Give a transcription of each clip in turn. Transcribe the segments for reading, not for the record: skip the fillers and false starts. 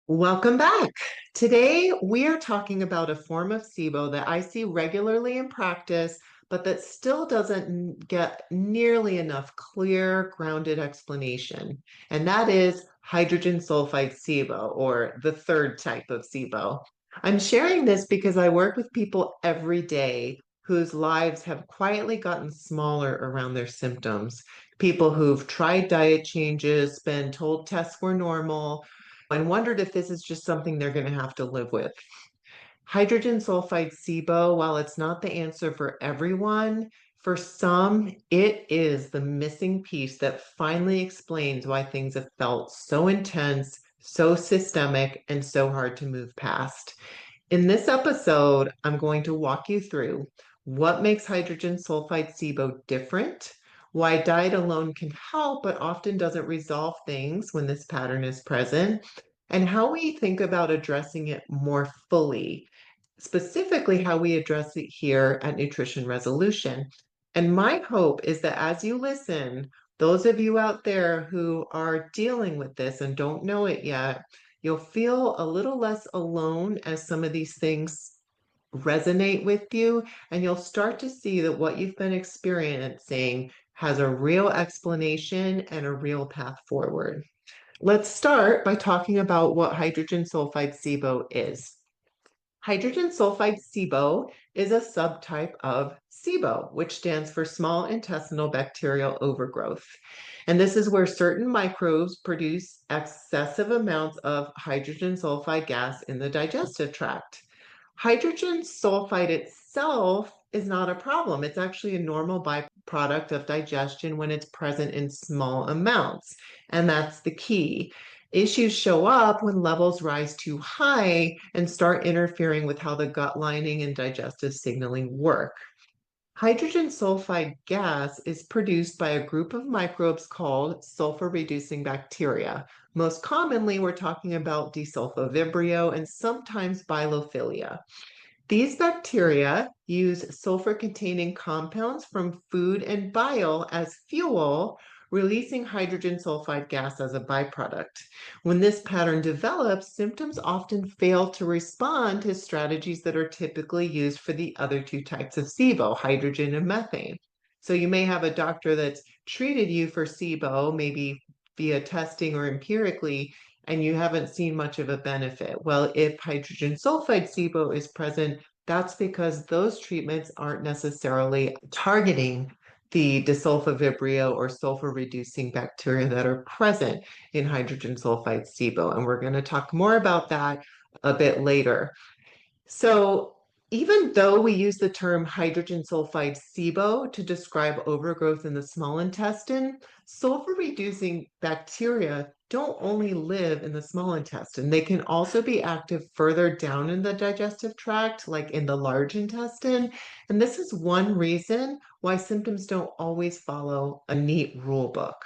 Welcome back. Today, we are talking about a form of SIBO that I see regularly in practice, but that still doesn't get nearly enough clear, grounded explanation. And that is hydrogen sulfide SIBO, or the third type of SIBO. I'm sharing this because I work with people every day whose lives have quietly gotten smaller around their symptoms. People who've tried diet changes, been told tests were normal, and wondered if this is just something they're going to have to live with. Hydrogen sulfide SIBO, while it's not the answer for everyone, for some, it is the missing piece that finally explains why things have felt so intense, so systemic, and so hard to move past. In this episode, I'm going to walk you through what makes hydrogen sulfide SIBO different, why diet alone can help but often doesn't resolve things when this pattern is present, and how we think about addressing it more fully, specifically how we address it here at Nutrition Resolution. And my hope is that as you listen, those of you out there who are dealing with this and don't know it yet, you'll feel a little less alone as some of these things resonate with you, and you'll start to see that what you've been experiencing has a real explanation and a real path forward. Let's start by talking about what hydrogen sulfide SIBO is. Hydrogen sulfide SIBO is a subtype of SIBO, which stands for small intestinal bacterial overgrowth. And this is where certain microbes produce excessive amounts of hydrogen sulfide gas in the digestive tract. Hydrogen sulfide itself is not a problem. It's actually a normal byproduct of digestion when it's present in small amounts. And that's the key. Issues show up when levels rise too high and start interfering with how the gut lining and digestive signaling work. Hydrogen sulfide gas is produced by a group of microbes called sulfur-producing bacteria. Most commonly, we're talking about desulfovibrio and sometimes bilophila. These bacteria use sulfur-containing compounds from food and bile as fuel, releasing hydrogen sulfide gas as a byproduct. When this pattern develops, symptoms often fail to respond to strategies that are typically used for the other two types of SIBO, hydrogen and methane. So you may have a doctor that's treated you for SIBO, maybe via testing or empirically, and you haven't seen much of a benefit. Well, if hydrogen sulfide SIBO is present, that's because those treatments aren't necessarily targeting the disulfovibrio or sulfur-reducing bacteria that are present in hydrogen sulfide SIBO. And we're going to talk more about that a bit later. So even though we use the term hydrogen sulfide SIBO to describe overgrowth in the small intestine, sulfur-reducing bacteria don't only live in the small intestine. They can also be active further down in the digestive tract, like in the large intestine. And this is one reason why symptoms don't always follow a neat rule book.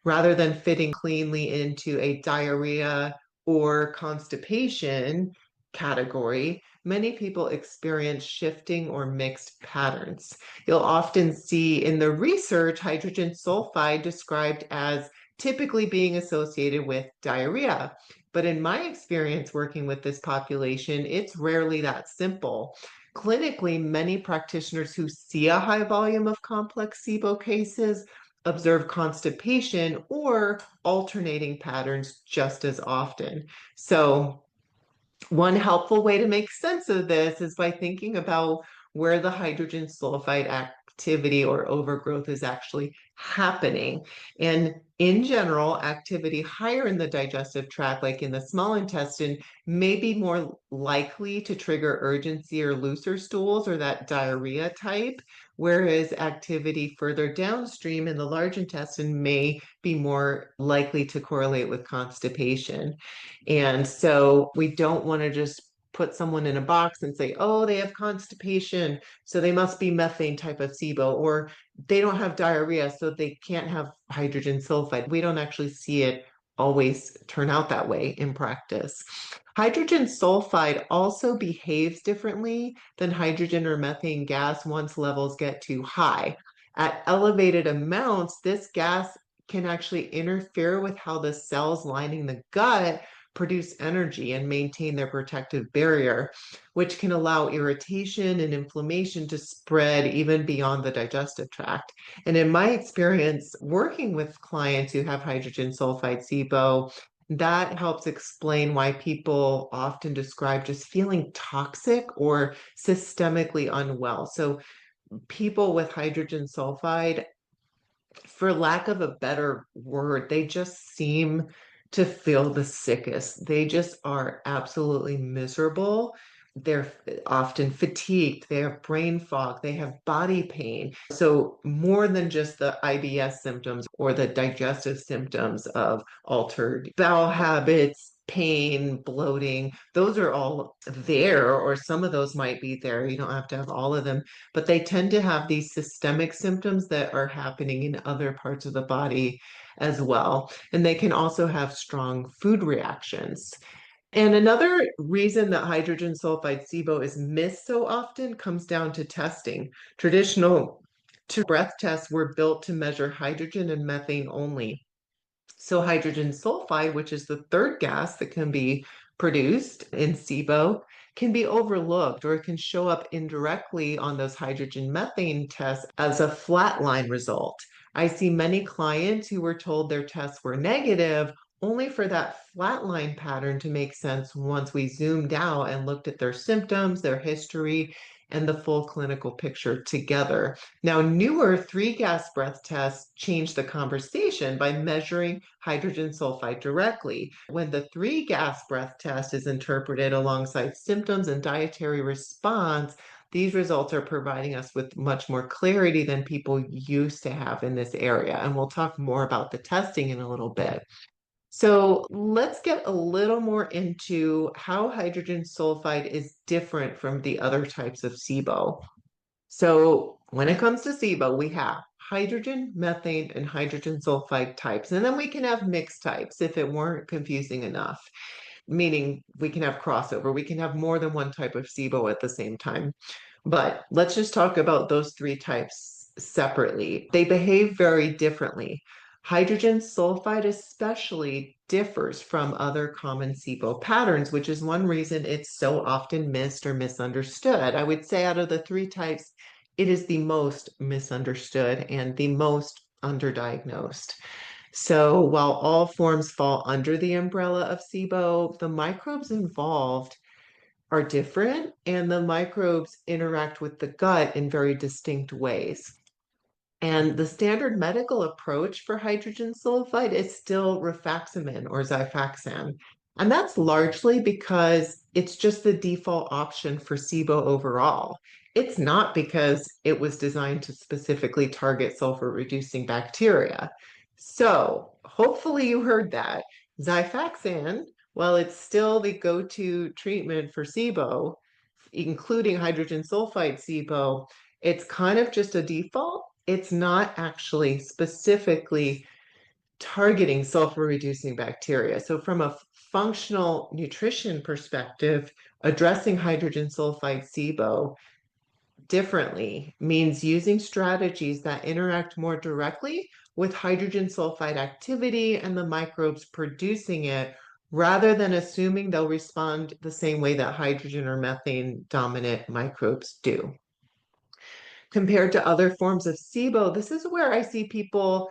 Rather than fitting cleanly into a diarrhea or constipation category, many people experience shifting or mixed patterns. You'll often see in the research hydrogen sulfide described as typically being associated with diarrhea. But in my experience working with this population, it's rarely that simple. Clinically, many practitioners who see a high volume of complex SIBO cases observe constipation or alternating patterns just as often. So one helpful way to make sense of this is by thinking about where the hydrogen sulfide activity or overgrowth is actually happening. And in general, activity higher in the digestive tract, like in the small intestine, may be more likely to trigger urgency or looser stools or that diarrhea type, whereas activity further downstream in the large intestine may be more likely to correlate with constipation. And so we don't want to just put someone in a box and say, oh, they have constipation, so they must be methane type of SIBO, or they don't have diarrhea, so they can't have hydrogen sulfide. We don't actually see it always turn out that way in practice. Hydrogen sulfide also behaves differently than hydrogen or methane gas once levels get too high. At elevated amounts, this gas can actually interfere with how the cells lining the gut produce energy and maintain their protective barrier, which can allow irritation and inflammation to spread even beyond the digestive tract. And in my experience working with clients who have hydrogen sulfide SIBO, that helps explain why people often describe just feeling toxic or systemically unwell. So people with hydrogen sulfide, for lack of a better word, they just seem to feel the sickest. They just are absolutely miserable. They're often fatigued, they have brain fog, they have body pain. So, more than just the IBS symptoms or the digestive symptoms of altered bowel habits, pain, bloating, those are all there, or some of those might be there. You don't have to have all of them, but they tend to have these systemic symptoms that are happening in other parts of the body as well. And they can also have strong food reactions. And another reason that hydrogen sulfide SIBO is missed so often comes down to testing. Traditional breath tests were built to measure hydrogen and methane only. So hydrogen sulfide, which is the third gas that can be produced in SIBO, can be overlooked, or it can show up indirectly on those hydrogen methane tests as a flatline result. I see many clients who were told their tests were negative only for that flatline pattern to make sense once we zoomed out and looked at their symptoms, their history, and the full clinical picture together. Now, newer three gas breath tests change the conversation by measuring hydrogen sulfide directly. When the three gas breath test is interpreted alongside symptoms and dietary response, these results are providing us with much more clarity than people used to have in this area. And we'll talk more about the testing in a little bit. So let's get a little more into how hydrogen sulfide is different from the other types of SIBO. So when it comes to SIBO, we have hydrogen, methane, and hydrogen sulfide types. And then we can have mixed types if it weren't confusing enough, meaning we can have crossover. We can have more than one type of SIBO at the same time. But let's just talk about those three types separately. They behave very differently. Hydrogen sulfide especially differs from other common SIBO patterns, which is one reason it's so often missed or misunderstood. I would say out of the three types, it is the most misunderstood and the most underdiagnosed. So while all forms fall under the umbrella of SIBO, the microbes involved are different, and the microbes interact with the gut in very distinct ways. And the standard medical approach for hydrogen sulfide is still rifaximin or Xifaxan. And that's largely because it's just the default option for SIBO overall. It's not because it was designed to specifically target sulfur-reducing bacteria. So hopefully you heard that. Xifaxan, while it's still the go-to treatment for SIBO, including hydrogen sulfide SIBO, it's kind of just a default. It's not actually specifically targeting sulfur-reducing bacteria. So from a functional nutrition perspective, addressing hydrogen sulfide SIBO differently means using strategies that interact more directly with hydrogen sulfide activity and the microbes producing it, rather than assuming they'll respond the same way that hydrogen or methane dominant microbes do. Compared to other forms of SIBO, this is where I see people,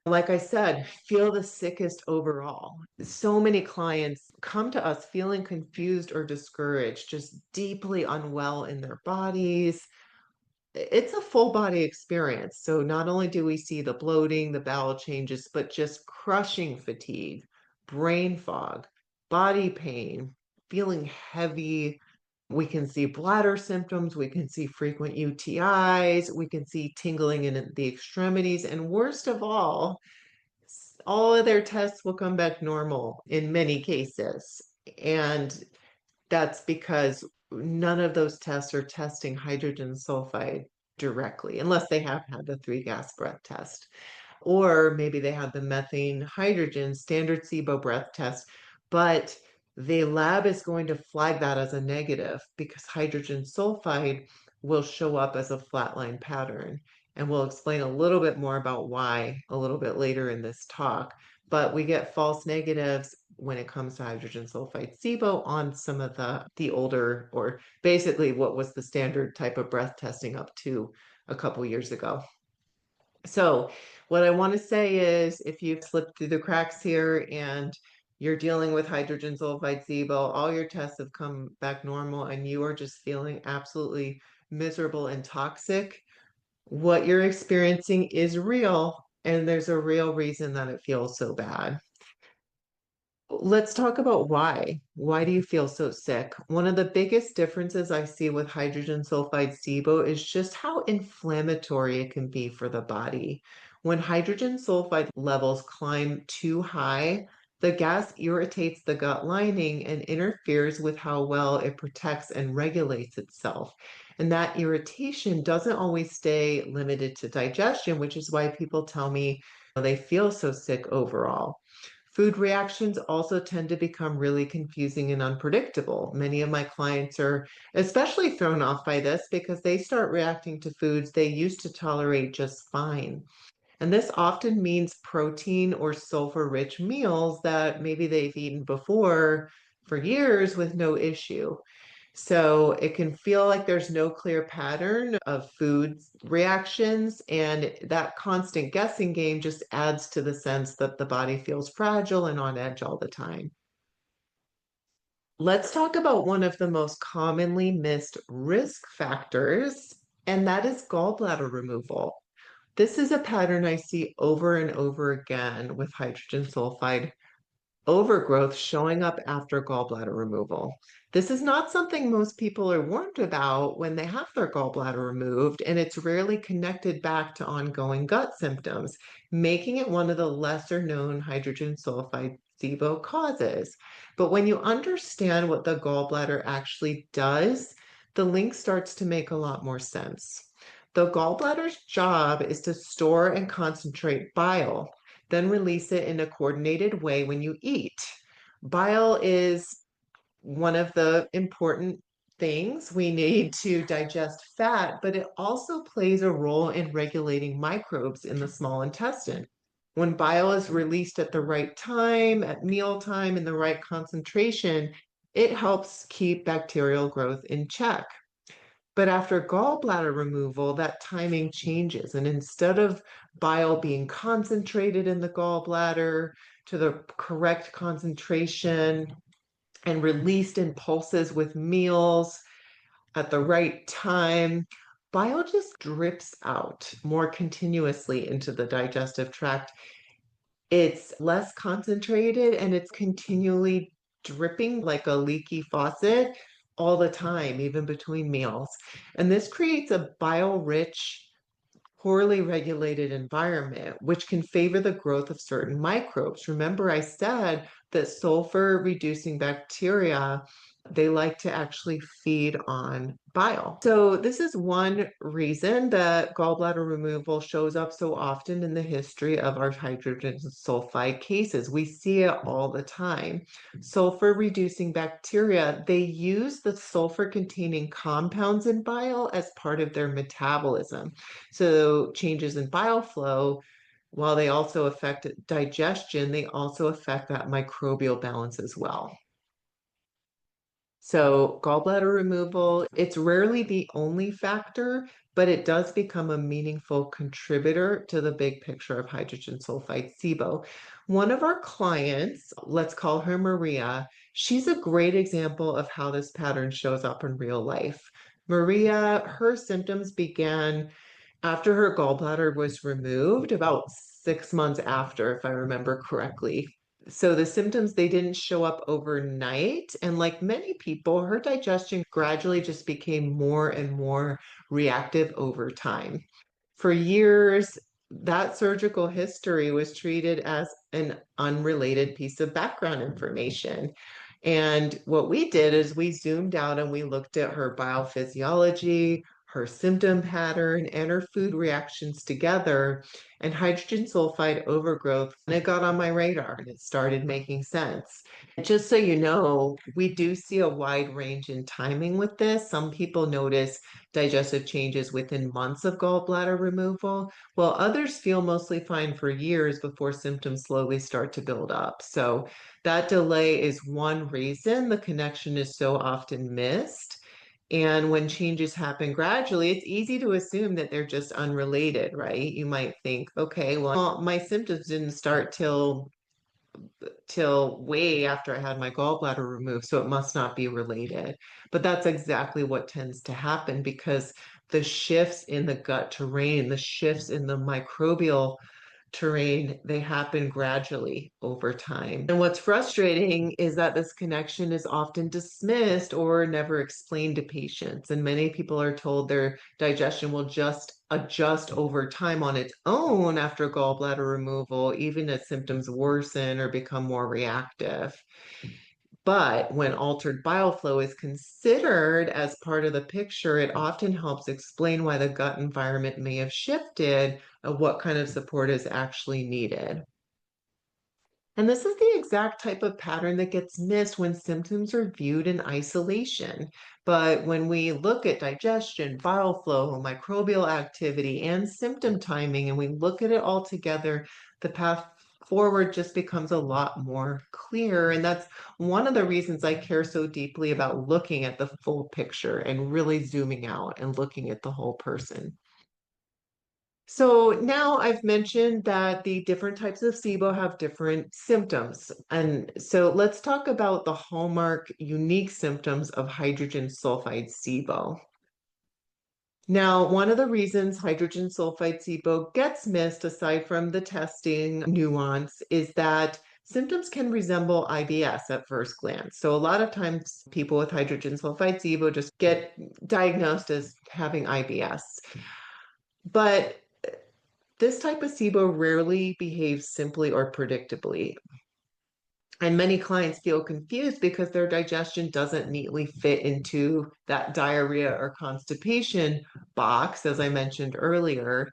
like I said, feel the sickest overall. So many clients come to us feeling confused or discouraged, just deeply unwell in their bodies. It's a full body experience. So not only do we see the bloating, the bowel changes, but just crushing fatigue, brain fog, body pain, feeling heavy. We can see bladder symptoms, we can see frequent UTIs, we can see tingling in the extremities, and worst of all of their tests will come back normal in many cases. And that's because none of those tests are testing hydrogen sulfide directly, unless they have had the three gas breath test. Or maybe they had the methane hydrogen standard SIBO breath test, but the lab is going to flag that as a negative because hydrogen sulfide will show up as a flatline pattern. And we'll explain a little bit more about why a little bit later in this talk. But we get false negatives when it comes to hydrogen sulfide SIBO on some of the older, or basically what was the standard type of breath testing up to a couple years ago. So what I want to say is if you've slipped through the cracks here and you're dealing with hydrogen sulfide SIBO, all your tests have come back normal and you are just feeling absolutely miserable and toxic, what you're experiencing is real, and there's a real reason that it feels so bad. Let's talk about why. Why do you feel so sick? One of the biggest differences I see with hydrogen sulfide SIBO is just how inflammatory it can be for the body. When hydrogen sulfide levels climb too high, the gas irritates the gut lining and interferes with how well it protects and regulates itself. And that irritation doesn't always stay limited to digestion, which is why people tell me they feel so sick overall. Food reactions also tend to become really confusing and unpredictable. Many of my clients are especially thrown off by this because they start reacting to foods they used to tolerate just fine. And this often means protein or sulfur-rich meals that maybe they've eaten before for years with no issue. So it can feel like there's no clear pattern of food reactions, and that constant guessing game just adds to the sense that the body feels fragile and on edge all the time. Let's talk about one of the most commonly missed risk factors, and that is gallbladder removal. This is a pattern I see over and over again with hydrogen sulfide overgrowth showing up after gallbladder removal. This is not something most people are warned about when they have their gallbladder removed, and it's rarely connected back to ongoing gut symptoms, making it one of the lesser known hydrogen sulfide SIBO causes. But when you understand what the gallbladder actually does, the link starts to make a lot more sense. The gallbladder's job is to store and concentrate bile, then release it in a coordinated way when you eat. Bile is one of the important things we need to digest fat, but it also plays a role in regulating microbes in the small intestine. When bile is released at the right time, at mealtime, in the right concentration, it helps keep bacterial growth in check. But after gallbladder removal, that timing changes. And instead of bile being concentrated in the gallbladder to the correct concentration and released in pulses with meals at the right time, bile just drips out more continuously into the digestive tract. It's less concentrated and it's continually dripping like a leaky faucet all the time, even between meals. And this creates a bile-rich, poorly regulated environment, which can favor the growth of certain microbes. Remember, I said that sulfur-reducing bacteria, they like to actually feed on bile. So this is one reason that gallbladder removal shows up so often in the history of our hydrogen sulfide cases. We see it all the time. Sulfur-reducing bacteria, they use the sulfur-containing compounds in bile as part of their metabolism. So changes in bile flow, while they also affect digestion, they also affect that microbial balance as well. So gallbladder removal, it's rarely the only factor, but it does become a meaningful contributor to the big picture of hydrogen sulfide SIBO. One of our clients, let's call her Maria, she's a great example of how this pattern shows up in real life. Maria, her symptoms began after her gallbladder was removed, about 6 months after, if I remember correctly. So the symptoms, they didn't show up overnight. And like many people, her digestion gradually just became more and more reactive over time. For years, that surgical history was treated as an unrelated piece of background information. And what we did is we zoomed out and we looked at her biophysiology, her symptom pattern, and her food reactions together, and hydrogen sulfide overgrowth, and it got on my radar and it started making sense. Just so you know, we do see a wide range in timing with this. Some people notice digestive changes within months of gallbladder removal, while others feel mostly fine for years before symptoms slowly start to build up. So that delay is one reason the connection is so often missed. And when changes happen gradually, it's easy to assume that they're just unrelated, right? You might think, okay, well, my symptoms didn't start till way after I had my gallbladder removed, so it must not be related. But that's exactly what tends to happen because the shifts in the gut terrain, the shifts in the microbial terrain, they happen gradually over time. And what's frustrating is that this connection is often dismissed or never explained to patients. And many people are told their digestion will just adjust over time on its own after gallbladder removal, even as symptoms worsen or become more reactive. But when altered bile flow is considered as part of the picture, it often helps explain why the gut environment may have shifted and what kind of support is actually needed. And this is the exact type of pattern that gets missed when symptoms are viewed in isolation. But when we look at digestion, bile flow, microbial activity, and symptom timing, and we look at it all together, the path forward just becomes a lot more clear. And that's one of the reasons I care so deeply about looking at the full picture and really zooming out and looking at the whole person. So now I've mentioned that the different types of SIBO have different symptoms. And so let's talk about the hallmark unique symptoms of hydrogen sulfide SIBO. Now, one of the reasons hydrogen sulfide SIBO gets missed, aside from the testing nuance, is that symptoms can resemble IBS at first glance. So a lot of times people with hydrogen sulfide SIBO just get diagnosed as having IBS. But this type of SIBO rarely behaves simply or predictably. And many clients feel confused because their digestion doesn't neatly fit into that diarrhea or constipation box, as I mentioned earlier.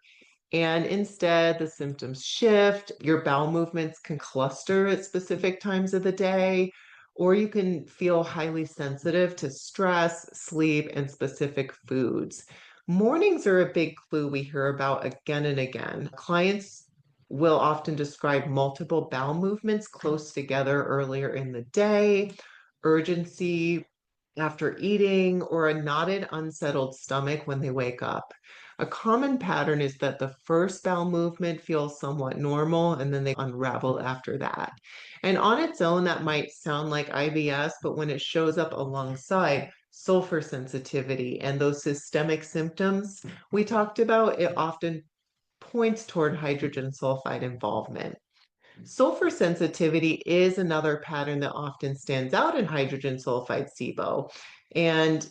And instead, the symptoms shift. Your bowel movements can cluster at specific times of the day, or you can feel highly sensitive to stress, sleep, and specific foods. Mornings are a big clue we hear about again and again. Clients will often describe multiple bowel movements close together earlier in the day, urgency after eating, or a knotted, unsettled stomach when they wake up. A common pattern is that the first bowel movement feels somewhat normal and then they unravel after that. And on its own, that might sound like IBS, but when it shows up alongside sulfur sensitivity and those systemic symptoms we talked about, it often points toward hydrogen sulfide involvement. Sulfur sensitivity is another pattern that often stands out in hydrogen sulfide SIBO. And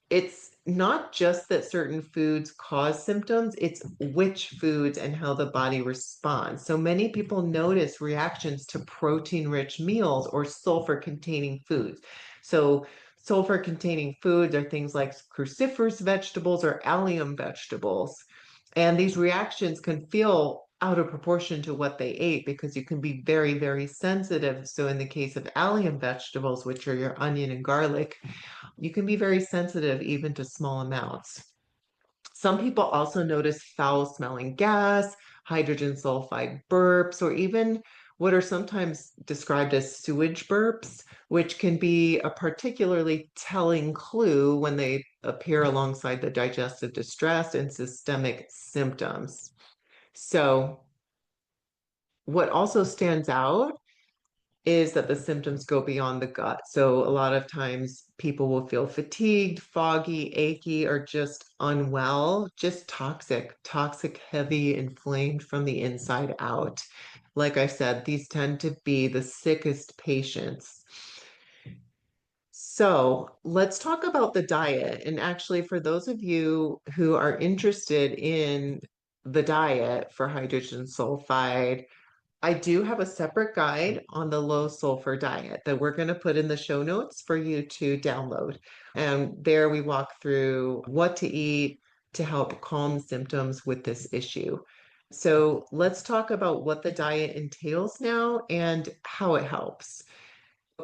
it's not just that certain foods cause symptoms, it's which foods and how the body responds. So many people notice reactions to protein-rich meals or sulfur-containing foods. So sulfur-containing foods are things like cruciferous vegetables or allium vegetables. And these reactions can feel out of proportion to what they ate because you can be very, very sensitive. So in the case of allium vegetables, which are your onion and garlic, you can be very sensitive even to small amounts. Some people also notice foul smelling gas, hydrogen sulfide burps, or even what are sometimes described as sewage burps, which can be a particularly telling clue when they appear alongside the digestive distress and systemic symptoms. So what also stands out is that the symptoms go beyond the gut. So a lot of times people will feel fatigued, foggy, achy, or just unwell, just toxic, heavy, inflamed from the inside out. Like I said, these tend to be the sickest patients. So let's talk about the diet. And actually, for those of you who are interested in the diet for hydrogen sulfide, I do have a separate guide on the low sulfur diet that we're going to put in the show notes for you to download. And there we walk through what to eat, to help calm symptoms with this issue. So let's talk about what the diet entails now and how it helps.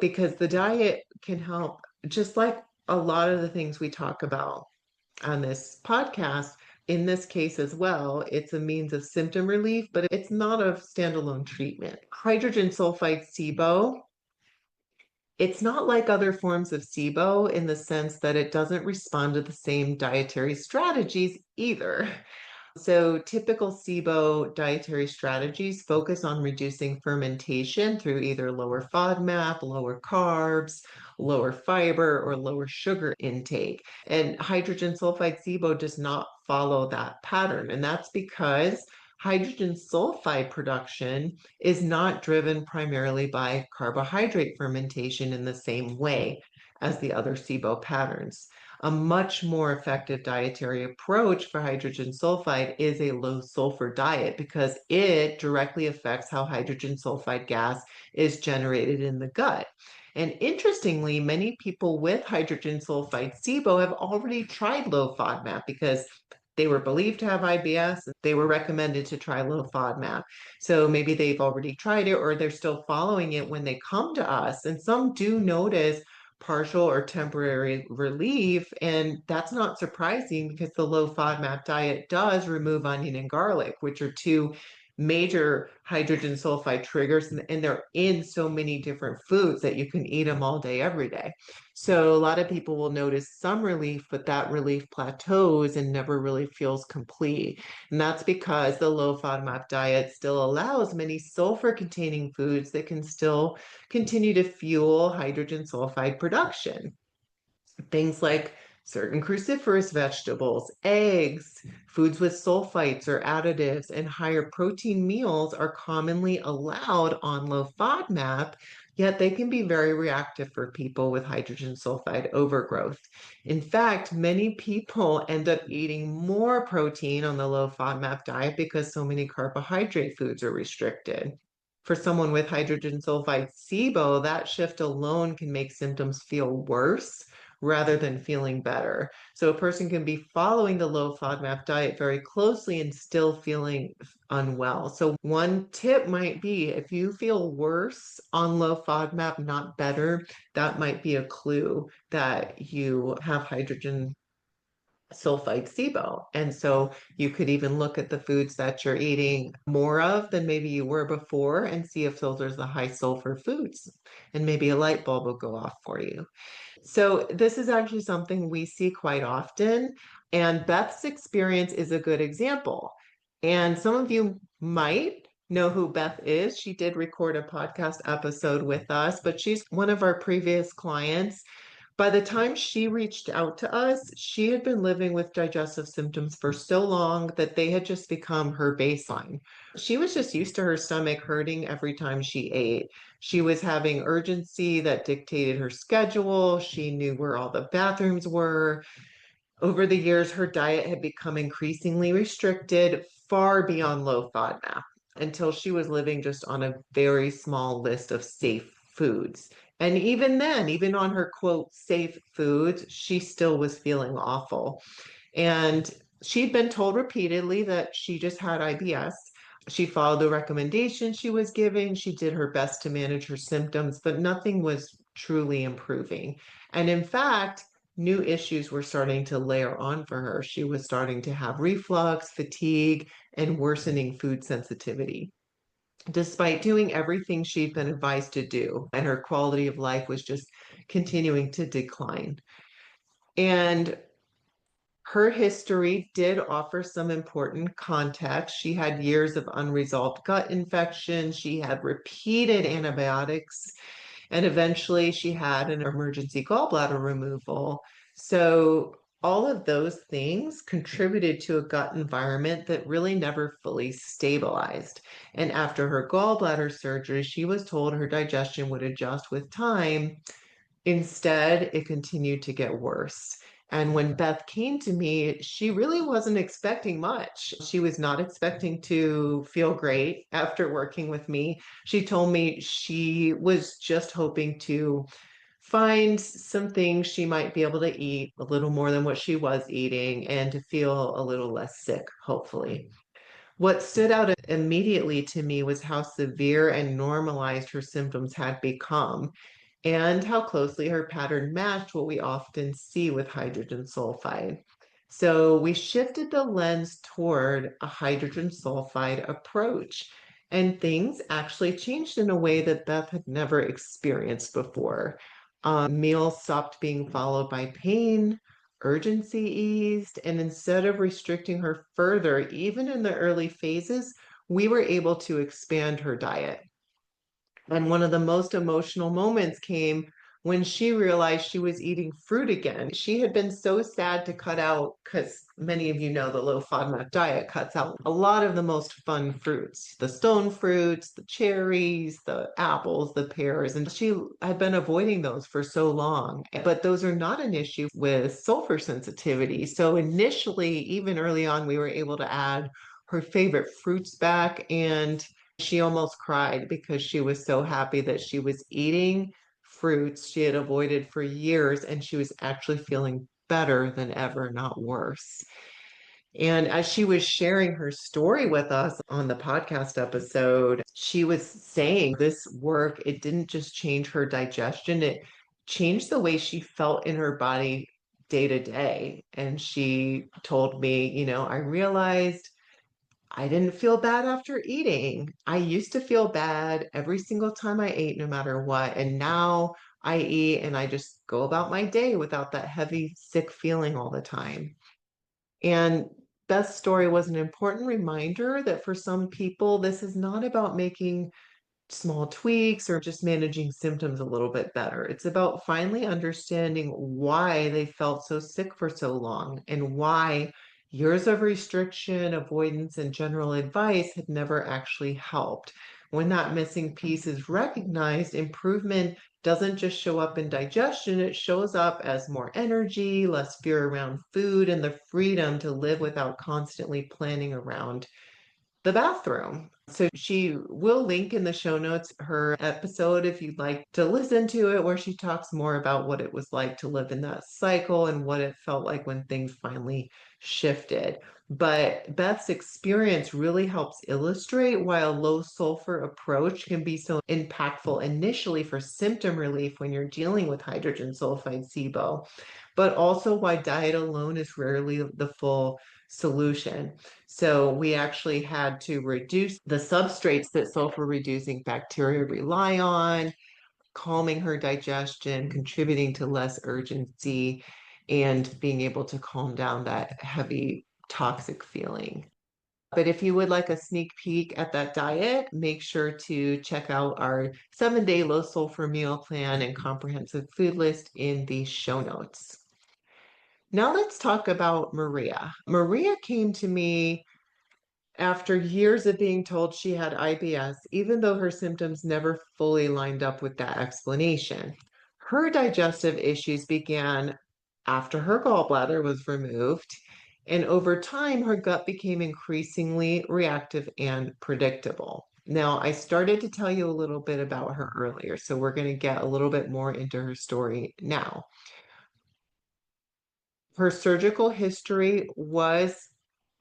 Because the diet can help, just like a lot of the things we talk about on this podcast. In this case as well, it's a means of symptom relief, but it's not a standalone treatment. Hydrogen sulfide SIBO, it's not like other forms of SIBO in the sense that it doesn't respond to the same dietary strategies either. So typical SIBO dietary strategies focus on reducing fermentation through either lower FODMAP, lower carbs, lower fiber, or lower sugar intake. And hydrogen sulfide SIBO does not follow that pattern. And that's because hydrogen sulfide production is not driven primarily by carbohydrate fermentation in the same way as the other SIBO patterns. A much more effective dietary approach for hydrogen sulfide is a low sulfur diet because it directly affects how hydrogen sulfide gas is generated in the gut. And interestingly, many people with hydrogen sulfide SIBO have already tried low FODMAP because they were believed to have IBS. They were recommended to try low FODMAP. So maybe they've already tried it or they're still following it when they come to us. And some do notice partial or temporary relief. And that's not surprising because the low FODMAP diet does remove onion and garlic, which are two major hydrogen sulfide triggers, and they're in so many different foods that you can eat them all day, every day. So a lot of people will notice some relief, but that relief plateaus and never really feels complete. And that's because the low FODMAP diet still allows many sulfur containing foods that can still continue to fuel hydrogen sulfide production. Things like certain cruciferous vegetables, eggs, foods with sulfites or additives, and higher protein meals are commonly allowed on low FODMAP, yet they can be very reactive for people with hydrogen sulfide overgrowth. In fact, many people end up eating more protein on the low FODMAP diet because so many carbohydrate foods are restricted. For someone with hydrogen sulfide SIBO, that shift alone can make symptoms feel worse rather than feeling better. So a person can be following the low FODMAP diet very closely and still feeling unwell. So one tip might be if you feel worse on low FODMAP, not better, that might be a clue that you have hydrogen sulfide SIBO. And so you could even look at the foods that you're eating more of than maybe you were before and see if those are the high sulfur foods. And maybe a light bulb will go off for you. So this is actually something we see quite often, and Beth's experience is a good example. And some of you might know who Beth is. She did record a podcast episode with us, but she's one of our previous clients. By the time she reached out to us, she had been living with digestive symptoms for so long that they had just become her baseline. She was just used to her stomach hurting every time she ate. She was having urgency that dictated her schedule. She knew where all the bathrooms were. Over the years, her diet had become increasingly restricted, far beyond low FODMAP, until she was living just on a very small list of safe foods. And even then, even on her quote, safe foods, she still was feeling awful. And she'd been told repeatedly that she just had IBS. She followed the recommendations she was giving. She did her best to manage her symptoms, but nothing was truly improving. And in fact, new issues were starting to layer on for her. She was starting to have reflux, fatigue, and worsening food sensitivity. Despite doing everything she'd been advised to do, and her quality of life was just continuing to decline. And her history did offer some important context. She had years of unresolved gut infection. She had repeated antibiotics, and eventually she had an emergency gallbladder removal. So all of those things contributed to a gut environment that really never fully stabilized. And after her gallbladder surgery, she was told her digestion would adjust with time. Instead, it continued to get worse. And when Beth came to me, she really wasn't expecting much. She was not expecting to feel great after working with me. She told me she was just hoping to find some things she might be able to eat a little more than what she was eating and to feel a little less sick, hopefully. What stood out immediately to me was how severe and normalized her symptoms had become, and how closely her pattern matched what we often see with hydrogen sulfide. So we shifted the lens toward a hydrogen sulfide approach, and things actually changed in a way that Beth had never experienced before. Meals stopped being followed by pain, urgency eased, and instead of restricting her further, even in the early phases, we were able to expand her diet. And one of the most emotional moments came when she realized she was eating fruit again. She had been so sad to cut out, because many of you know the low FODMAP diet cuts out a lot of the most fun fruits, the stone fruits, the cherries, the apples, the pears. And she had been avoiding those for so long. But those are not an issue with sulfur sensitivity. So initially, even early on, we were able to add her favorite fruits back, and she almost cried because she was so happy that she was eating fruits she had avoided for years, and she was actually feeling better than ever, not worse. And as she was sharing her story with us on the podcast episode, she was saying this work, it didn't just change her digestion, it changed the way she felt in her body day to day. And she told me, I realized I didn't feel bad after eating. I used to feel bad every single time I ate, no matter what. And now I eat and I just go about my day without that heavy, sick feeling all the time. And Beth's story was an important reminder that for some people, this is not about making small tweaks or just managing symptoms a little bit better. It's about finally understanding why they felt so sick for so long and why years of restriction, avoidance, and general advice had never actually helped. When that missing piece is recognized, improvement doesn't just show up in digestion, it shows up as more energy, less fear around food, and the freedom to live without constantly planning around the bathroom. So she will link in the show notes her episode if you'd like to listen to it, where she talks more about what it was like to live in that cycle and what it felt like when things finally shifted. But Beth's experience really helps illustrate why a low sulfur approach can be so impactful initially for symptom relief when you're dealing with hydrogen sulfide SIBO, but also why diet alone is rarely the full solution. So we actually had to reduce the substrates that sulfur-reducing bacteria rely on, calming her digestion, contributing to less urgency, and being able to calm down that heavy toxic feeling. But if you would like a sneak peek at that diet, make sure to check out our 7-day low sulfur meal plan and comprehensive food list in the show notes. Now let's talk about Maria. Maria came to me after years of being told she had IBS, even though her symptoms never fully lined up with that explanation. Her digestive issues began after her gallbladder was removed, and over time, her gut became increasingly reactive and predictable. Now, I started to tell you a little bit about her earlier, so we're going to get a little bit more into her story now. Her surgical history was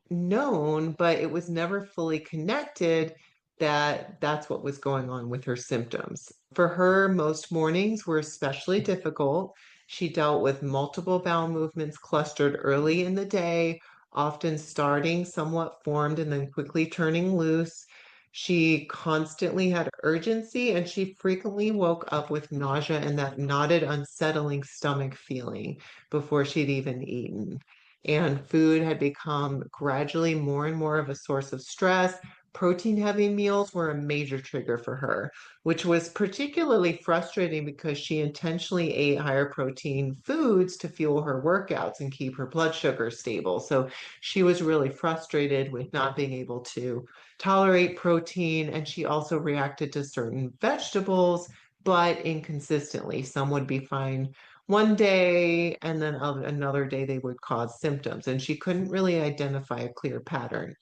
known, but it was never fully connected that that's what was going on with her symptoms. For her, most mornings were especially difficult. She dealt with multiple bowel movements clustered early in the day, often starting somewhat formed and then quickly turning loose. She constantly had urgency, and she frequently woke up with nausea and that knotted, unsettling stomach feeling before she'd even eaten. And food had become gradually more and more of a source of stress. Protein-heavy meals were a major trigger for her, which was particularly frustrating because she intentionally ate higher protein foods to fuel her workouts and keep her blood sugar stable. So she was really frustrated with not being able to tolerate protein, and she also reacted to certain vegetables, but inconsistently. Some would be fine one day, and then another day they would cause symptoms, and she couldn't really identify a clear pattern.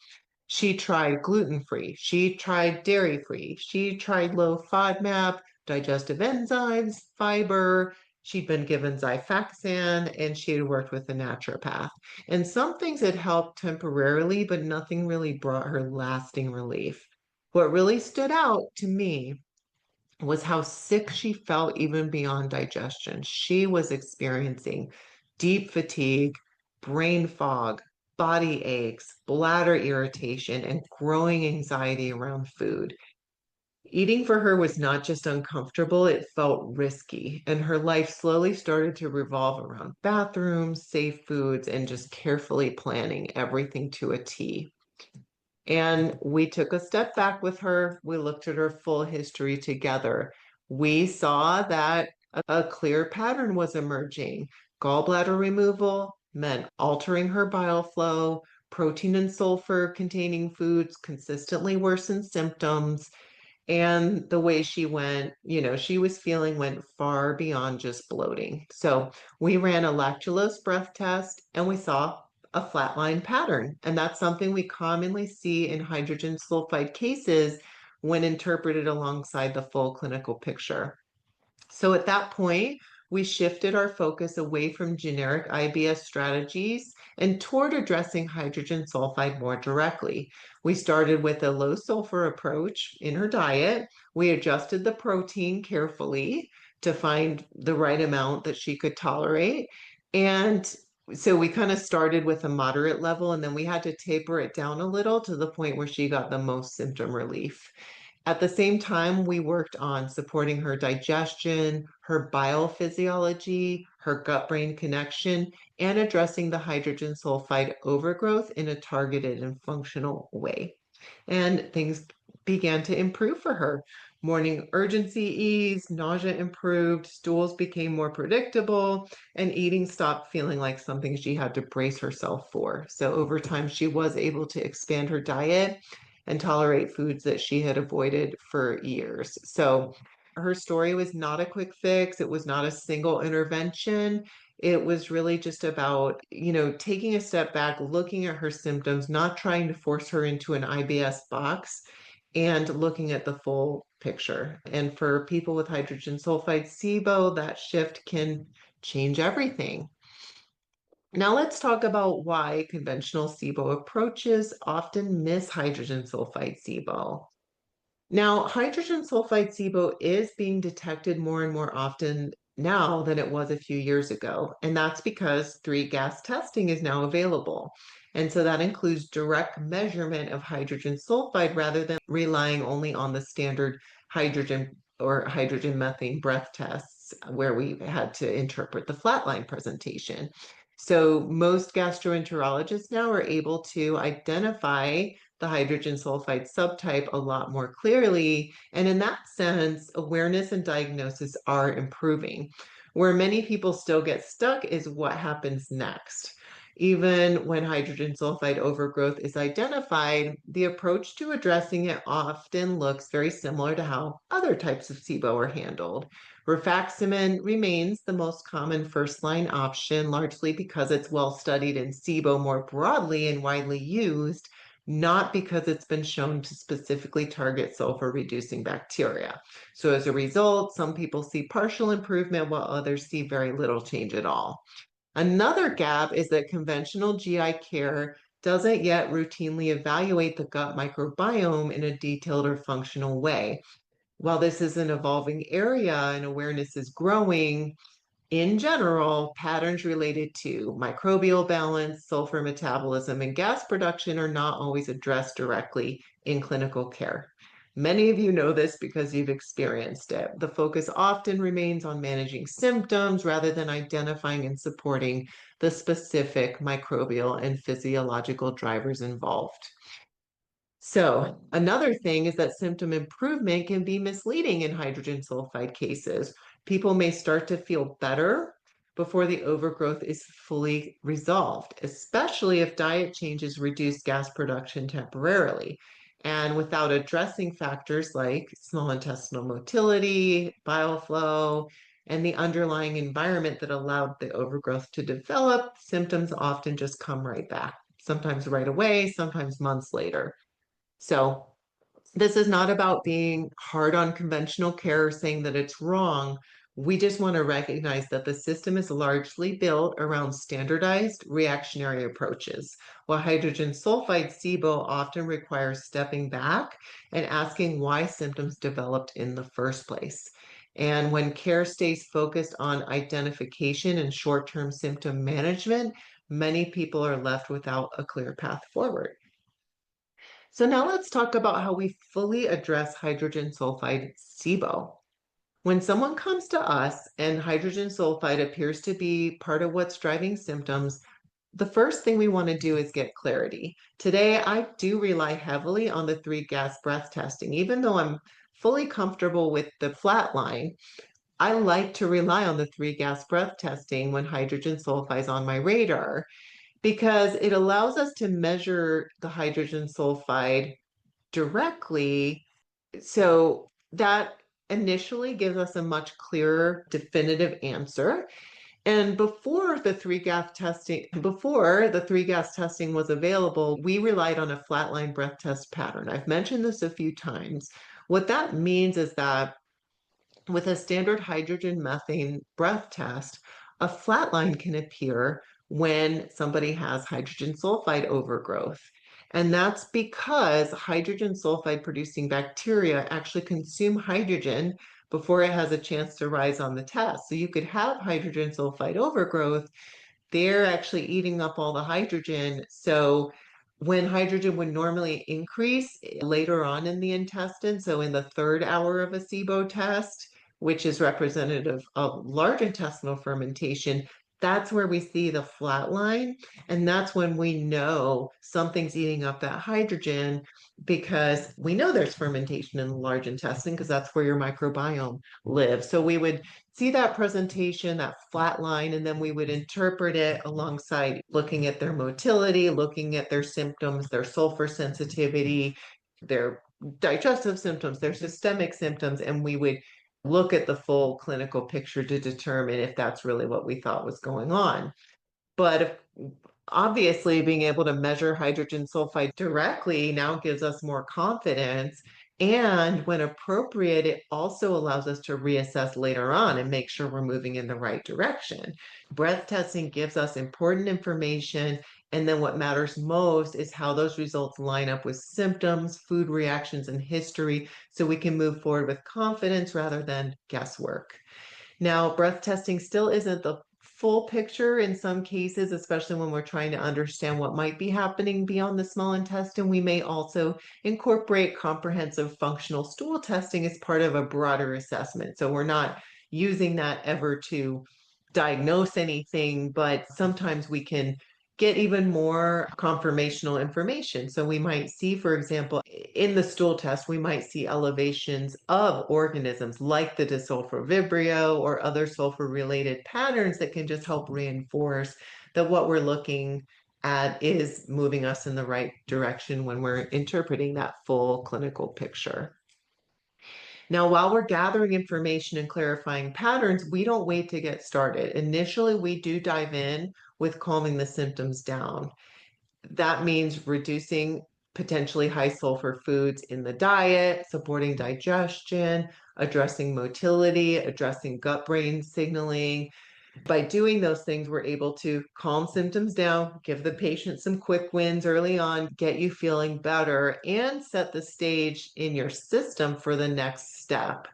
She tried gluten-free, she tried dairy-free, she tried low FODMAP, digestive enzymes, fiber. She'd been given Xifaxan and she had worked with a naturopath. And some things had helped temporarily, but nothing really brought her lasting relief. What really stood out to me was how sick she felt even beyond digestion. She was experiencing deep fatigue, brain fog, body aches, bladder irritation, and growing anxiety around food. Eating for her was not just uncomfortable, it felt risky. And her life slowly started to revolve around bathrooms, safe foods, and just carefully planning everything to a T. And we took a step back with her. We looked at her full history together. We saw that a clear pattern was emerging. Gallbladder removal meant altering her bile flow. Protein and sulfur containing foods consistently worsened symptoms. And the way she went, she was feeling went far beyond just bloating. So we ran a lactulose breath test and we saw a flatline pattern. And that's something we commonly see in hydrogen sulfide cases when interpreted alongside the full clinical picture. So at that point, we shifted our focus away from generic IBS strategies and toward addressing hydrogen sulfide more directly. We started with a low sulfur approach in her diet. We adjusted the protein carefully to find the right amount that she could tolerate. And so we kind of started with a moderate level, and then we had to taper it down a little to the point where she got the most symptom relief. At the same time, we worked on supporting her digestion, her biophysiology, her gut-brain connection, and addressing the hydrogen sulfide overgrowth in a targeted and functional way. And things began to improve for her. Morning urgency eased, nausea improved, stools became more predictable, and eating stopped feeling like something she had to brace herself for. So over time, she was able to expand her diet and tolerate foods that she had avoided for years. So her story was not a quick fix. It was not a single intervention. It was really just about, taking a step back, looking at her symptoms, not trying to force her into an IBS box, and looking at the full picture. And for people with hydrogen sulfide SIBO, that shift can change everything. Now let's talk about why conventional SIBO approaches often miss hydrogen sulfide SIBO. Now, hydrogen sulfide SIBO is being detected more and more often now than it was a few years ago. And that's because 3-gas testing is now available. And so that includes direct measurement of hydrogen sulfide rather than relying only on the standard hydrogen or hydrogen methane breath tests where we had to interpret the flatline presentation. So most gastroenterologists now are able to identify the hydrogen sulfide subtype a lot more clearly. And in that sense, awareness and diagnosis are improving. Where many people still get stuck is what happens next. Even when hydrogen sulfide overgrowth is identified, the approach to addressing it often looks very similar to how other types of SIBO are handled. Rifaximin remains the most common first-line option, largely because it's well studied in SIBO more broadly and widely used, not because it's been shown to specifically target sulfur-reducing bacteria. So as a result, some people see partial improvement while others see very little change at all. Another gap is that conventional GI care doesn't yet routinely evaluate the gut microbiome in a detailed or functional way. While this is an evolving area and awareness is growing, in general, patterns related to microbial balance, sulfur metabolism, and gas production are not always addressed directly in clinical care. Many of you know this because you've experienced it. The focus often remains on managing symptoms rather than identifying and supporting the specific microbial and physiological drivers involved. So another thing is that symptom improvement can be misleading in hydrogen sulfide cases. People may start to feel better before the overgrowth is fully resolved, especially if diet changes reduce gas production temporarily. And without addressing factors like small intestinal motility, bile flow, and the underlying environment that allowed the overgrowth to develop, symptoms often just come right back, sometimes right away, sometimes months later. So this is not about being hard on conventional care or saying that it's wrong. We just want to recognize that the system is largely built around standardized reactionary approaches, while hydrogen sulfide SIBO often requires stepping back and asking why symptoms developed in the first place. And when care stays focused on identification and short-term symptom management, many people are left without a clear path forward. So now let's talk about how we fully address hydrogen sulfide SIBO. When someone comes to us and hydrogen sulfide appears to be part of what's driving symptoms, the first thing we want to do is get clarity. Today, I do rely heavily on the three gas breath testing. Even though I'm fully comfortable with the flat line, I like to rely on the three gas breath testing when hydrogen sulfide is on my radar because it allows us to measure the hydrogen sulfide directly. So that initially gives us a much clearer, definitive answer. And before the three gas testing was available, we relied on a flatline breath test pattern. I've mentioned this a few times. What that means is that with a standard hydrogen methane breath test, a flat line can appear when somebody has hydrogen sulfide overgrowth. And that's because hydrogen sulfide producing bacteria actually consume hydrogen before it has a chance to rise on the test. So you could have hydrogen sulfide overgrowth, they're actually eating up all the hydrogen. So when hydrogen would normally increase later on in the intestine, so in the third hour of a SIBO test, which is representative of large intestinal fermentation, that's where we see the flat line. And that's when we know something's eating up that hydrogen because we know there's fermentation in the large intestine because that's where your microbiome lives. So we would see that presentation, that flat line, and then we would interpret it alongside looking at their motility, looking at their symptoms, their sulfur sensitivity, their digestive symptoms, their systemic symptoms, and we would look at the full clinical picture to determine if that's really what we thought was going on. But obviously, being able to measure hydrogen sulfide directly now gives us more confidence. And when appropriate, it also allows us to reassess later on and make sure we're moving in the right direction. Breath testing gives us important information. And then what matters most is how those results line up with symptoms, food reactions, and history, so we can move forward with confidence rather than guesswork. Now, breath testing still isn't the full picture in some cases, especially when we're trying to understand what might be happening beyond the small intestine. We may also incorporate comprehensive functional stool testing as part of a broader assessment. So we're not using that ever to diagnose anything, but sometimes we can get even more confirmational information. So we might see, for example, in the stool test, we might see elevations of organisms like the disulfur vibrio or other sulfur-related patterns that can just help reinforce that what we're looking at is moving us in the right direction when we're interpreting that full clinical picture. Now, while we're gathering information and clarifying patterns, we don't wait to get started. Initially, we do dive in with calming the symptoms down. That means reducing potentially high sulfur foods in the diet, supporting digestion, addressing motility, addressing gut-brain signaling. By doing those things, we're able to calm symptoms down, give the patient some quick wins early on, get you feeling better, and set the stage in your system for the next step.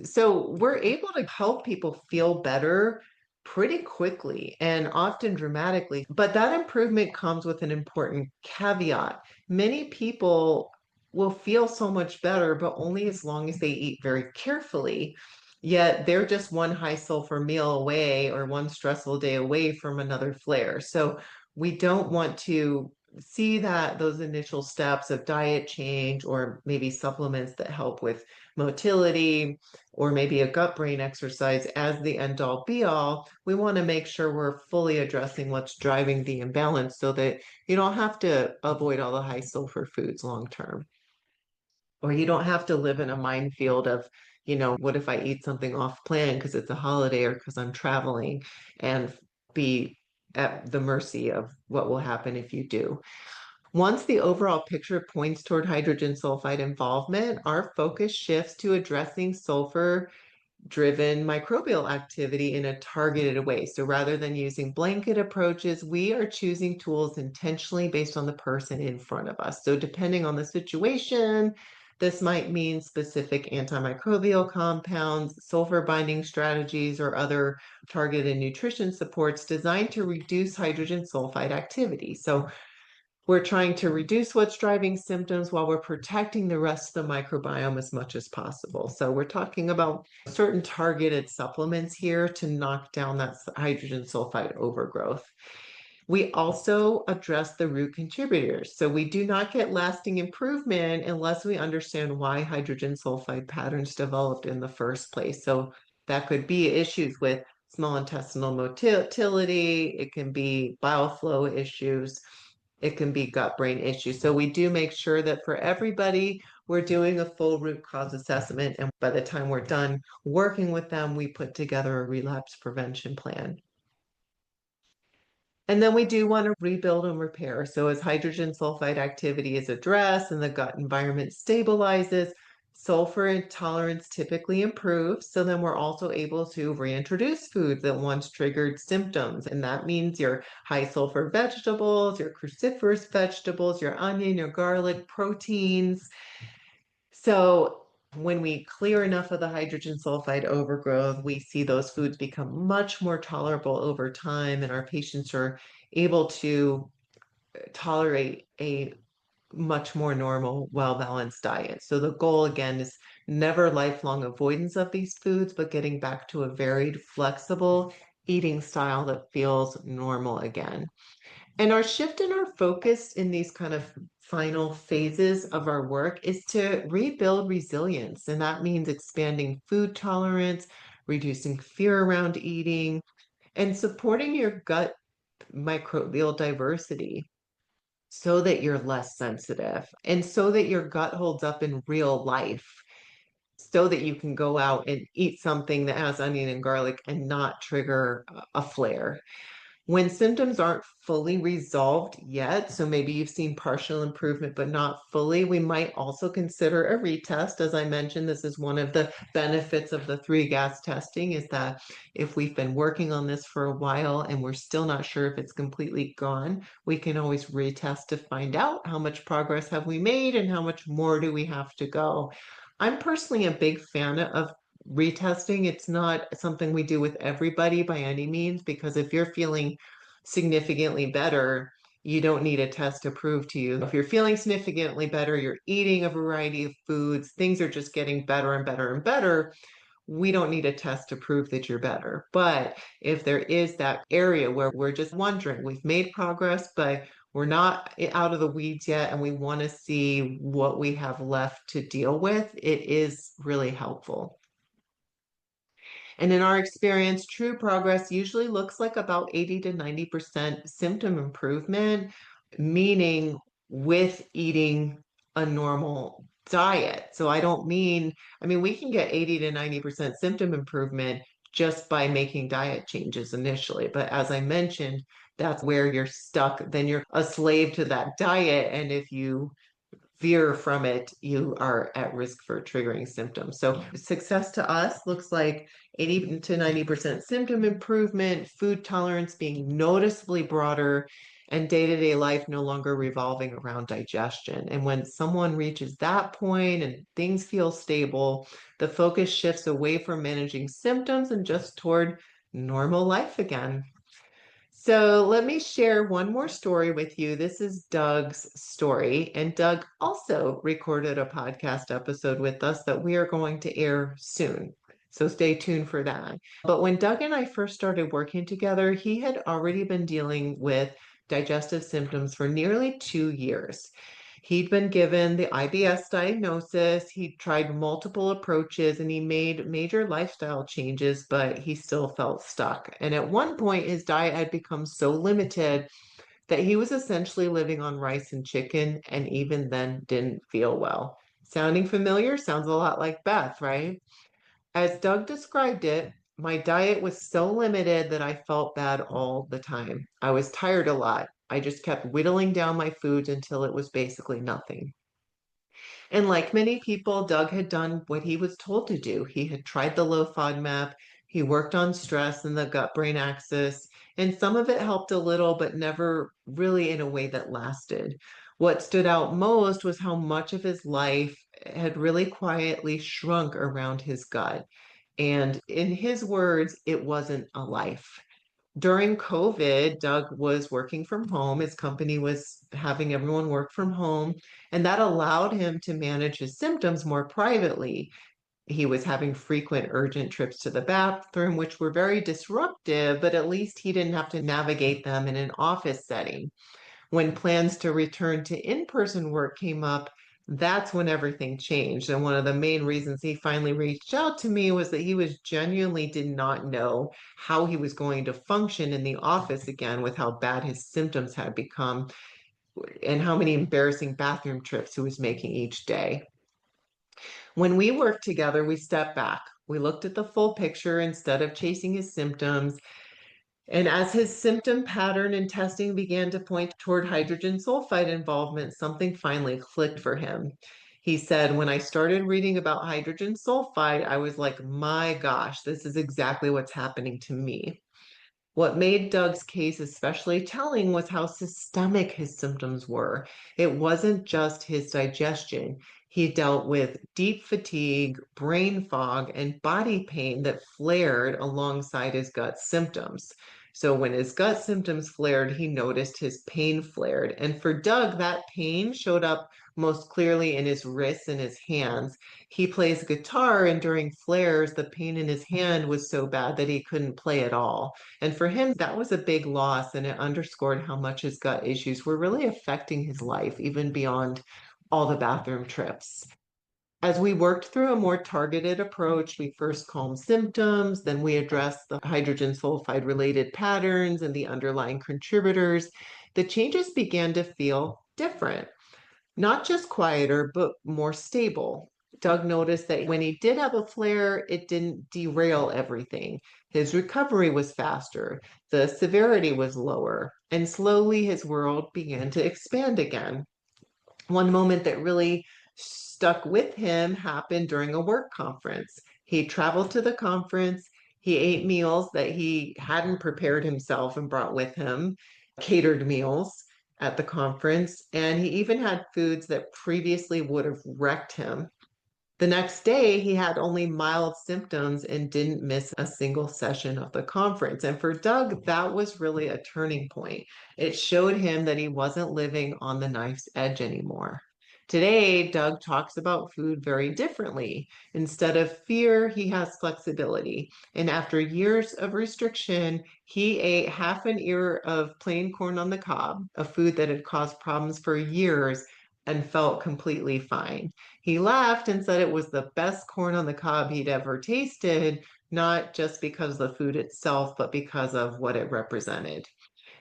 So we're able to help people feel better pretty quickly and often dramatically, but that improvement comes with an important caveat. Many people will feel so much better, but only as long as they eat very carefully. Yet they're just one high sulfur meal away or one stressful day away from another flare. So we don't want to see that those initial steps of diet change or maybe supplements that help with motility or maybe a gut brain exercise as the end all be all. We want to make sure we're fully addressing what's driving the imbalance so that you don't have to avoid all the high sulfur foods long term. Or you don't have to live in a minefield of, what if I eat something off plan because it's a holiday or because I'm traveling and be at the mercy of what will happen if you do. Once the overall picture points toward hydrogen sulfide involvement, our focus shifts to addressing sulfur driven microbial activity in a targeted way. So rather than using blanket approaches, we are choosing tools intentionally based on the person in front of us. So depending on the situation, this might mean specific antimicrobial compounds, sulfur binding strategies, or other targeted nutrition supports designed to reduce hydrogen sulfide activity. So we're trying to reduce what's driving symptoms while we're protecting the rest of the microbiome as much as possible. So we're talking about certain targeted supplements here to knock down that hydrogen sulfide overgrowth. We also address the root contributors. So we do not get lasting improvement unless we understand why hydrogen sulfide patterns developed in the first place. So that could be issues with small intestinal motility, it can be bile flow issues, it can be gut-brain issues. So we do make sure that for everybody, we're doing a full root cause assessment. And by the time we're done working with them, we put together a relapse prevention plan. And then we do want to rebuild and repair. So as hydrogen sulfide activity is addressed and the gut environment stabilizes, sulfur intolerance typically improves. So then we're also able to reintroduce foods that once triggered symptoms. And that means your high sulfur vegetables, your cruciferous vegetables, your onion, your garlic, proteins. So when we clear enough of the hydrogen sulfide overgrowth, we see those foods become much more tolerable over time, and our patients are able to tolerate a much more normal, well-balanced diet. So the goal again is never lifelong avoidance of these foods, but getting back to a varied, flexible eating style that feels normal again. And our shift in our focus in these kind of final phases of our work is to rebuild resilience. And that means expanding food tolerance, reducing fear around eating, and supporting your gut microbial diversity so that you're less sensitive and so that your gut holds up in real life, so that you can go out and eat something that has onion and garlic and not trigger a flare. When symptoms aren't fully resolved yet, so maybe you've seen partial improvement but not fully, we might also consider a retest. As I mentioned, this is one of the benefits of the 3-gas testing, is that if we've been working on this for a while and we're still not sure if it's completely gone, we can always retest to find out how much progress have we made and how much more do we have to go. I'm personally a big fan of retesting. It's not something we do with everybody by any means, because if you're feeling significantly better, you don't need a test to prove to you. If you're feeling significantly better, you're eating a variety of foods, things are just getting better and better and better, we don't need a test to prove that you're better. But if there is that area where we're just wondering, we've made progress, but we're not out of the weeds yet, and we want to see what we have left to deal with, it is really helpful. And in our experience, true progress usually looks like about 80 to 90% symptom improvement, meaning with eating a normal diet. So I don't mean, I mean, we can get 80 to 90% symptom improvement just by making diet changes initially. But as I mentioned, that's where you're stuck. Then you're a slave to that diet. And if you veer from it, you are at risk for triggering symptoms. So success to us looks like 80 to 90% symptom improvement, food tolerance being noticeably broader, and day-to-day life no longer revolving around digestion. And when someone reaches that point and things feel stable, the focus shifts away from managing symptoms and just toward normal life again. So let me share one more story with you. This is Doug's story. And Doug also recorded a podcast episode with us that we are going to air soon. So stay tuned for that. But when Doug and I first started working together, he had already been dealing with digestive symptoms for nearly 2 years. He'd been given the IBS diagnosis, he tried multiple approaches, and he made major lifestyle changes, but he still felt stuck. And at one point, his diet had become so limited that he was essentially living on rice and chicken, and even then didn't feel well. Sounding familiar? Sounds a lot like Beth, right? As Doug described it, my diet was so limited that I felt bad all the time. I was tired a lot. I just kept whittling down my foods until it was basically nothing. And like many people, Doug had done what he was told to do. He had tried the low FODMAP, he worked on stress and the gut brain axis, and some of it helped a little, but never really in a way that lasted. What stood out most was how much of his life had really quietly shrunk around his gut. And in his words, it wasn't a life. During COVID, Doug was working from home. His company was having everyone work from home, and that allowed him to manage his symptoms more privately. He was having frequent urgent trips to the bathroom, which were very disruptive, but at least he didn't have to navigate them in an office setting. When plans to return to in-person work came up, that's when everything changed. And one of the main reasons he finally reached out to me was that he was genuinely did not know how he was going to function in the office again with how bad his symptoms had become and how many embarrassing bathroom trips he was making each day. When we worked together, we stepped back. We looked at the full picture instead of chasing his symptoms. And as his symptom pattern and testing began to point toward hydrogen sulfide involvement, something finally clicked for him. He said, when I started reading about hydrogen sulfide, I was like, my gosh, this is exactly what's happening to me. What made Doug's case especially telling was how systemic his symptoms were. It wasn't just his digestion. He dealt with deep fatigue, brain fog, and body pain that flared alongside his gut symptoms. So when his gut symptoms flared, he noticed his pain flared. And for Doug, that pain showed up most clearly in his wrists and his hands. He plays guitar, and during flares, the pain in his hand was so bad that he couldn't play at all. And for him, that was a big loss, and it underscored how much his gut issues were really affecting his life, even beyond all the bathroom trips. As we worked through a more targeted approach, we first calmed symptoms, then we addressed the hydrogen sulfide related patterns and the underlying contributors. The changes began to feel different. Not just quieter, but more stable. Doug noticed that when he did have a flare, it didn't derail everything. His recovery was faster, the severity was lower, and slowly his world began to expand again. One moment that really stuck with him happened during a work conference. He traveled to the conference. He ate meals that he hadn't prepared himself and brought with him, catered meals at the conference. And he even had foods that previously would have wrecked him. The next day, he had only mild symptoms and didn't miss a single session of the conference. And for Doug, that was really a turning point. It showed him that he wasn't living on the knife's edge anymore. Today, Doug talks about food very differently. Instead of fear, he has flexibility. And after years of restriction, he ate half an ear of plain corn on the cob, a food that had caused problems for years, and felt completely fine. He laughed and said it was the best corn on the cob he'd ever tasted, not just because of the food itself, but because of what it represented.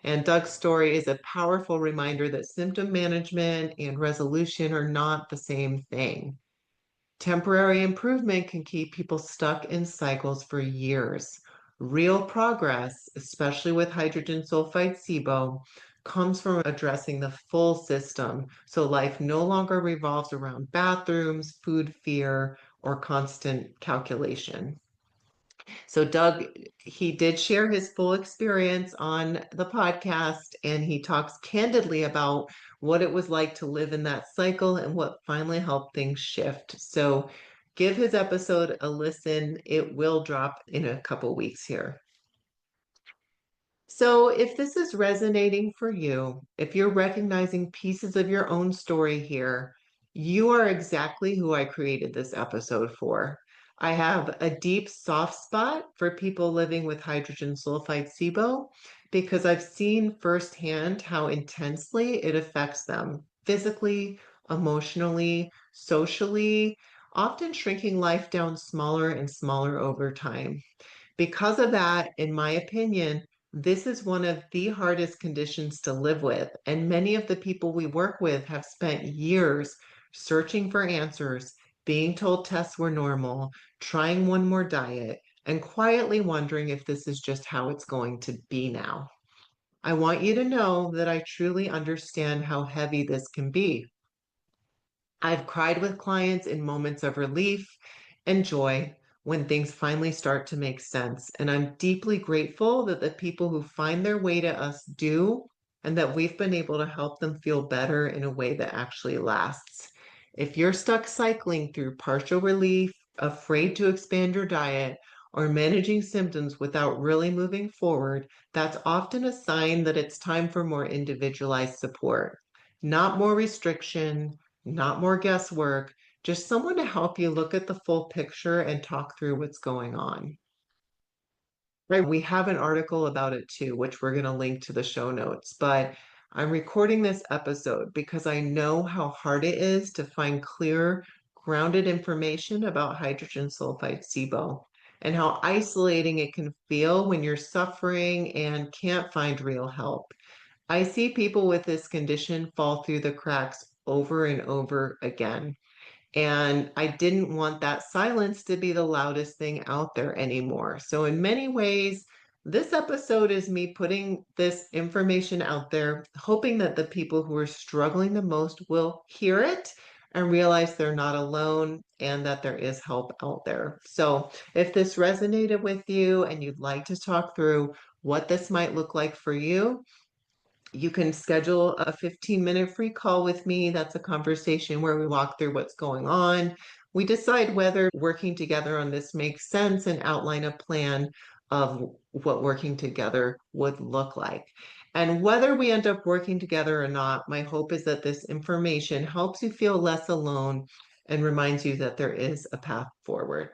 And Doug's story is a powerful reminder that symptom management and resolution are not the same thing. Temporary improvement can keep people stuck in cycles for years. Real progress, especially with hydrogen sulfide SIBO, comes from addressing the full system so life no longer revolves around bathrooms, food fear, or constant calculation. So Doug, he did share his full experience on the podcast, and he talks candidly about what it was like to live in that cycle and what finally helped things shift. So give his episode a listen. It will drop in a couple weeks here. So, if this is resonating for you, if you're recognizing pieces of your own story here, you are exactly who I created this episode for. I have a deep soft spot for people living with hydrogen sulfide SIBO because I've seen firsthand how intensely it affects them physically, emotionally, socially, often shrinking life down smaller and smaller over time. Because of that, in my opinion, this is one of the hardest conditions to live with. And many of the people we work with have spent years searching for answers, being told tests were normal, trying one more diet, and quietly wondering if this is just how it's going to be now. I want you to know that I truly understand how heavy this can be. I've cried with clients in moments of relief and joy when things finally start to make sense. And I'm deeply grateful that the people who find their way to us do, and that we've been able to help them feel better in a way that actually lasts. If you're stuck cycling through partial relief, afraid to expand your diet, or managing symptoms without really moving forward, that's often a sign that it's time for more individualized support. Not more restriction, not more guesswork, just someone to help you look at the full picture and talk through what's going on. Right. We have an article about it too, which we're going to link to the show notes. But I'm recording this episode because I know how hard it is to find clear, grounded information about hydrogen sulfide SIBO and how isolating it can feel when you're suffering and can't find real help. I see people with this condition fall through the cracks over and over again. And I didn't want that silence to be the loudest thing out there anymore. So, in many ways, this episode is me putting this information out there, hoping that the people who are struggling the most will hear it and realize they're not alone and that there is help out there. So, if this resonated with you and you'd like to talk through what this might look like for you, you can schedule a 15-minute free call with me. That's a conversation where we walk through what's going on. We decide whether working together on this makes sense and outline a plan of what working together would look like. And whether we end up working together or not, my hope is that this information helps you feel less alone and reminds you that there is a path forward.